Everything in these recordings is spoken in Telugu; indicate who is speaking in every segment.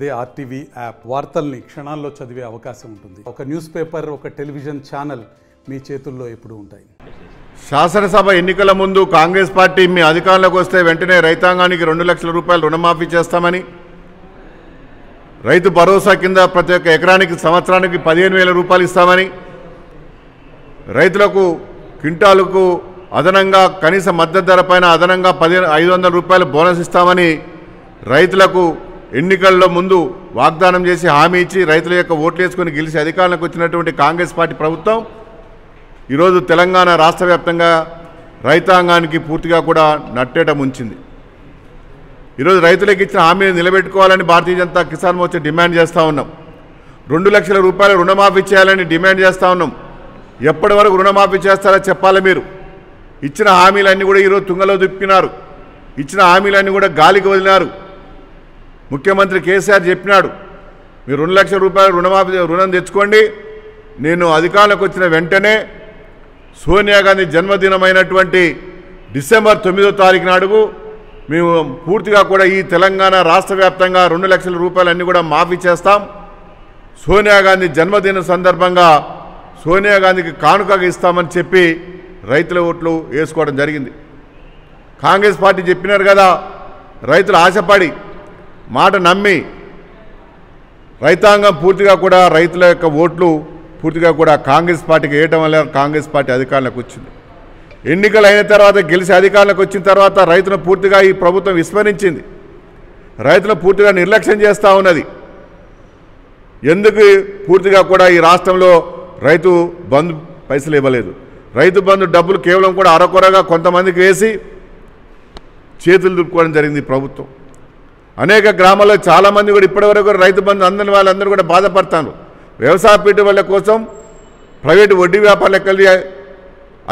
Speaker 1: అదే ఆర్టీవీ యాప్ వార్తల్ని క్షణాల్లో చదివే అవకాశం ఉంటుంది. ఒక న్యూస్ పేపర్, ఒక టెలివిజన్ ఛానల్ మీ చేతుల్లో ఎప్పుడూ ఉంటాయి.
Speaker 2: శాసనసభ ఎన్నికల ముందు కాంగ్రెస్ పార్టీ మీ అధికారంలోకి వస్తే వెంటనే రైతాంగానికి 2 లక్షల రూపాయలు రుణమాఫీ చేస్తామని, రైతు భరోసా కింద ప్రతి ఒక్క ఎకరానికి సంవత్సరానికి 15,000 రూపాయలు ఇస్తామని, రైతులకు క్వింటాలకు అదనంగా కనీస మద్దతు ధర పైన అదనంగా 500 రూపాయలు బోనస్ ఇస్తామని రైతులకు ఎన్నికల్లో ముందు వాగ్దానం చేసి హామీ ఇచ్చి రైతుల యొక్క ఓట్లు వేసుకొని గెలిచి అధికారంలోకి వచ్చినటువంటి కాంగ్రెస్ పార్టీ ప్రభుత్వం ఈరోజు తెలంగాణ రాష్ట్ర వ్యాప్తంగా రైతాంగానికి పూర్తిగా కూడా నట్టేట ముంచింది. ఈరోజు రైతులకు ఇచ్చిన హామీని నిలబెట్టుకోవాలని భారతీయ జనతా కిసాన్ మోర్చా డిమాండ్ చేస్తూ ఉన్నాం. 2 లక్షల రూపాయలు రుణమాఫీ చేయాలని డిమాండ్ చేస్తూ ఉన్నాం. ఎప్పటి వరకు రుణమాఫీ చేస్తారో చెప్పాలి. మీరు ఇచ్చిన హామీలన్నీ కూడా ఈరోజు తుంగలో దుప్పినారు. ఇచ్చిన హామీలన్నీ కూడా గాలికి వదిలినారు. ముఖ్యమంత్రి కేసీఆర్ చెప్పినాడు, మీరు 2 లక్షల రూపాయలు రుణం తెచ్చుకోండి, నేను అధికారంలోకి వచ్చిన వెంటనే సోనియా గాంధీ జన్మదినమైనటువంటి డిసెంబర్ 9వ తారీఖు నాడు మేము పూర్తిగా కూడా ఈ తెలంగాణ రాష్ట్ర వ్యాప్తంగా 2 లక్షల రూపాయలన్నీ కూడా మాఫీ చేస్తాం. సోనియా గాంధీ జన్మదిన సందర్భంగా సోనియా గాంధీకి కానుకగా ఇస్తామని చెప్పి రైతుల ఓట్లు వేసుకోవడం జరిగింది. కాంగ్రెస్ పార్టీ చెప్పినారు కదా, రైతులు ఆశపడి మాట నమ్మి రైతాంగం పూర్తిగా కూడా రైతుల యొక్క ఓట్లు పూర్తిగా కూడా కాంగ్రెస్ పార్టీకి వేయటం వల్ల కాంగ్రెస్ పార్టీ అధికారంలోకి వచ్చింది. ఎన్నికలు అయిన తర్వాత గెలిచి అధికారంలోకి వచ్చిన తర్వాత రైతులను పూర్తిగా ఈ ప్రభుత్వం విస్మరించింది. రైతులను పూర్తిగా నిర్లక్ష్యం చేస్తూ ఉన్నది. ఎందుకు పూర్తిగా కూడా ఈ రాష్ట్రంలో రైతు బంధు పైసలు ఇవ్వలేదు. రైతు బంధు డబ్బులు కేవలం కూడా అరకొరగా కొంతమందికి వేసి చేతులు దుప్పుకోవడం జరిగింది ప్రభుత్వం. అనేక గ్రామాల్లో చాలామంది కూడా ఇప్పటివరకు రైతు బంధు అందని వాళ్ళందరూ కూడా బాధపడతారు. వ్యవసాయ పెట్టుబడుల కోసం ప్రైవేటు వడ్డీ వ్యాపారులకు కలిగి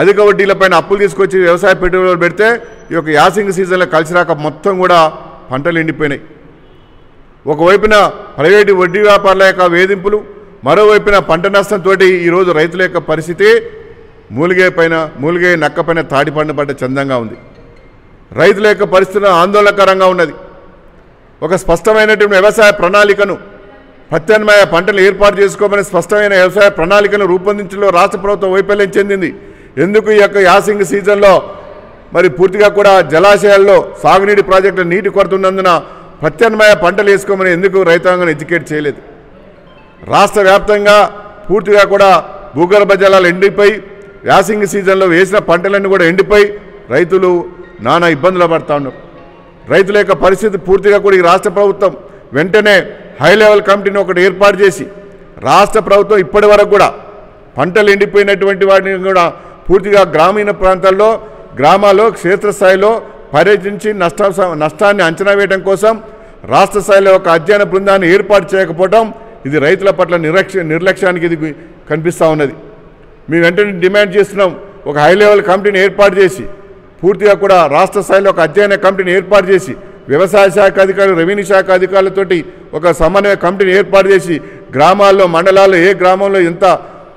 Speaker 2: అధిక వడ్డీలపైన అప్పులు తీసుకొచ్చి వ్యవసాయ పెట్టుబడులు పెడితే ఈ యొక్క యాసింగ్ సీజన్లో కలిసి రాక మొత్తం కూడా పంటలు ఎండిపోయినాయి. ఒకవైపున ప్రైవేటు వడ్డీ వ్యాపారుల యొక్క వేధింపులు, మరోవైపున పంట నష్టంతో ఈరోజు రైతుల యొక్క పరిస్థితి మూలిగే నక్కపైన తాడిపండు పడ్డ చందంగా ఉంది. రైతుల యొక్క పరిస్థితి ఆందోళనకరంగా ఉన్నది. ఒక స్పష్టమైనటువంటి వ్యవసాయ ప్రణాళికను, ప్రత్యామ్నాయ పంటలు ఏర్పాటు చేసుకోమని స్పష్టమైన వ్యవసాయ ప్రణాళికను రూపొందించడంలో రాష్ట్ర ప్రభుత్వం వైఫల్యం చెందింది. ఎందుకు ఈ యొక్క యాసింగ్ సీజన్లో మరి పూర్తిగా కూడా జలాశయాల్లో సాగునీటి ప్రాజెక్టుల నీటి కొరత ఉన్నందున ప్రత్యామ్నాయ పంటలు వేసుకోమని ఎందుకు రైతాంగాన్ని ఎడ్యుకేట్ చేయలేదు? రాష్ట్ర వ్యాప్తంగా పూర్తిగా కూడా భూగర్భ జలాలు ఎండిపోయి యాసింగ్ సీజన్లో వేసిన పంటలన్నీ కూడా ఎండిపోయి రైతులు నానా ఇబ్బందులు పడుతూ ఉన్నారు. రైతుల యొక్క పరిస్థితి పూర్తిగా కూడా ఈ రాష్ట్ర ప్రభుత్వం వెంటనే హై లెవెల్ కమిటీని ఒకటి ఏర్పాటు చేసి రాష్ట్ర ప్రభుత్వం ఇప్పటి వరకు కూడా పంటలు ఎండిపోయినటువంటి వాటిని కూడా పూర్తిగా గ్రామీణ ప్రాంతాల్లో గ్రామాల్లో క్షేత్రస్థాయిలో పర్యటించి నష్టాన్ని అంచనా వేయడం కోసం రాష్ట్ర స్థాయిలో ఒక అధ్యయన బృందాన్ని ఏర్పాటు చేయకపోవడం ఇది రైతుల పట్ల నిర్లక్ష్యానికి ఇది కనిపిస్తూ ఉన్నది. మేము వెంటనే డిమాండ్ చేస్తున్నాం, ఒక హై లెవెల్ కమిటీని ఏర్పాటు చేసి పూర్తిగా కూడా రాష్ట్ర స్థాయిలో ఒక అధ్యయన కమిటీని ఏర్పాటు చేసి వ్యవసాయ శాఖ అధికారులు, రెవెన్యూ శాఖ అధికారులతోటి ఒక సమన్వయ కమిటీని ఏర్పాటు చేసి గ్రామాల్లో, మండలాల్లో ఏ గ్రామంలో ఎంత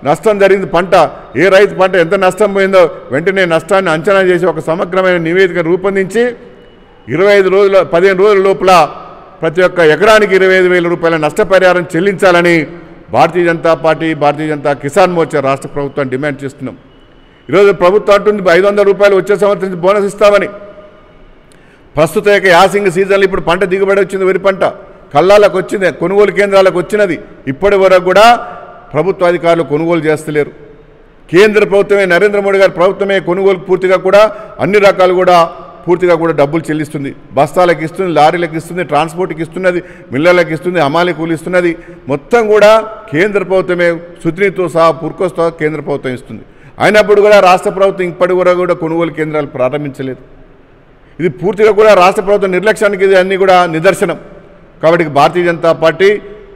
Speaker 2: నష్టం జరిగింది, పంట ఏ రైతు పంట ఎంత నష్టం పోయిందో వెంటనే నష్టాన్ని అంచనా చేసి ఒక సమగ్రమైన నివేదికను రూపొందించి 15 రోజుల లోపల ప్రతి ఒక్క ఎకరానికి 25,000 రూపాయల నష్టపరిహారం చెల్లించాలని భారతీయ జనతా పార్టీ, భారతీయ జనతా కిసాన్ మోర్చా రాష్ట్ర ప్రభుత్వం డిమాండ్ చేస్తున్నాం. ఈరోజు ప్రభుత్వం అంటుంది 500 రూపాయలు వచ్చే సంవత్సరం బోనస్ ఇస్తామని. ప్రస్తుత యొక్క యాసింగ్ సీజన్లో ఇప్పుడు పంట దిగుబడి వచ్చింది, వరి పంట కళ్ళాలకు వచ్చింది, కొనుగోలు కేంద్రాలకు వచ్చినది. ఇప్పటి వరకు కూడా ప్రభుత్వ అధికారులు కొనుగోలు చేస్తలేరు. కేంద్ర ప్రభుత్వమే, నరేంద్ర మోడీ గారి ప్రభుత్వమే కొనుగోలు పూర్తిగా కూడా అన్ని రకాలు కూడా పూర్తిగా కూడా డబ్బులు చెల్లిస్తుంది. బస్తాలకు ఇస్తుంది, లారీలకు ఇస్తుంది, ట్రాన్స్పోర్ట్కి ఇస్తున్నది, మిల్లర్లకు ఇస్తుంది, హమాలి కూలి ఇస్తున్నది. మొత్తం కూడా కేంద్ర ప్రభుత్వమే సుత్రితో సహా పుర్కోస్తో కేంద్ర ప్రభుత్వం ఇస్తుంది. అయినప్పుడు కూడా రాష్ట్ర ప్రభుత్వం ఇప్పటి వరకు కూడా కొనుగోలు కేంద్రాలు ప్రారంభించలేదు. ఇది పూర్తిగా కూడా రాష్ట్ర ప్రభుత్వం నిర్లక్ష్యానికి ఇది అన్నీ కూడా నిదర్శనం. కాబట్టి భారతీయ జనతా పార్టీ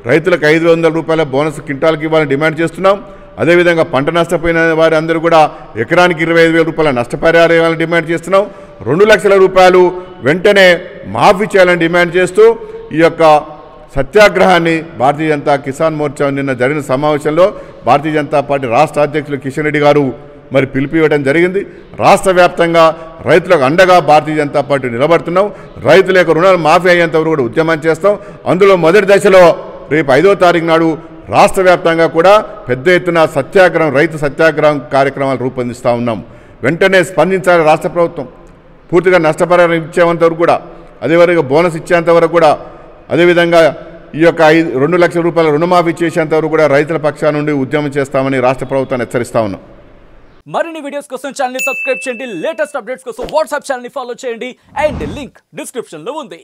Speaker 2: రైతులకు 500 రూపాయల బోనస్ క్వింటాల్కి ఇవ్వాలని డిమాండ్ చేస్తున్నాం. అదేవిధంగా పంట నష్టపోయిన వారి అందరూ కూడా ఎకరానికి 25,000 రూపాయల నష్టపరిహారం ఇవ్వాలని డిమాండ్ చేస్తున్నాం. 2 లక్షల రూపాయలు వెంటనే మాఫీ చేయాలని డిమాండ్ చేస్తూ ఈ యొక్క సత్యాగ్రహాన్ని భారతీయ జనతా కిసాన్ మోర్చా నిన్న జరిగిన సమావేశంలో భారతీయ జనతా పార్టీ రాష్ట్ర అధ్యక్షులు కిషన్ రెడ్డి గారు మరి పిలుపు ఇవ్వడం జరిగింది. రాష్ట్ర వ్యాప్తంగా రైతులకు అండగా భారతీయ జనతా పార్టీ నిలబడుతున్నాం. రైతుల యొక్క రుణాలు మాఫీ అయ్యేంత వరకు కూడా ఉద్యమం చేస్తాం. అందులో మొదటి దశలో రేపు 5వ తారీఖు నాడు రాష్ట్ర వ్యాప్తంగా కూడా పెద్ద ఎత్తున సత్యాగ్రహం, రైతు సత్యాగ్రహం కార్యక్రమాలు రూపొందిస్తూ ఉన్నాం. వెంటనే స్పందించాలి రాష్ట్ర ప్రభుత్వం. పూర్తిగా నష్టపరిహారం ఇచ్చేంత వరకు కూడా, అదేవిధంగా బోనస్ ఇచ్చేంత వరకు కూడా, అదేవిధంగా ఈ యొక్క 2 లక్షల రూపాయల రుణమాఫీ చేసేంత వరకు కూడా రైతుల పక్షాన నుండి ఉద్యమం చేస్తామని రాష్ట్ర ప్రభుత్వాన్ని హెచ్చరిస్తా ఉన్నాం.
Speaker 3: మరిన్ని వీడియోస్ కోసం ఛానల్ ని సబ్స్క్రైబ్ చేయండి. లేటెస్ట్ అప్డేట్స్ కోసం వాట్సాప్ ఛానల్ ని ఫాలో చేయండి. అండ్ లింక్ డిస్క్రిప్షన్ లో ఉంది.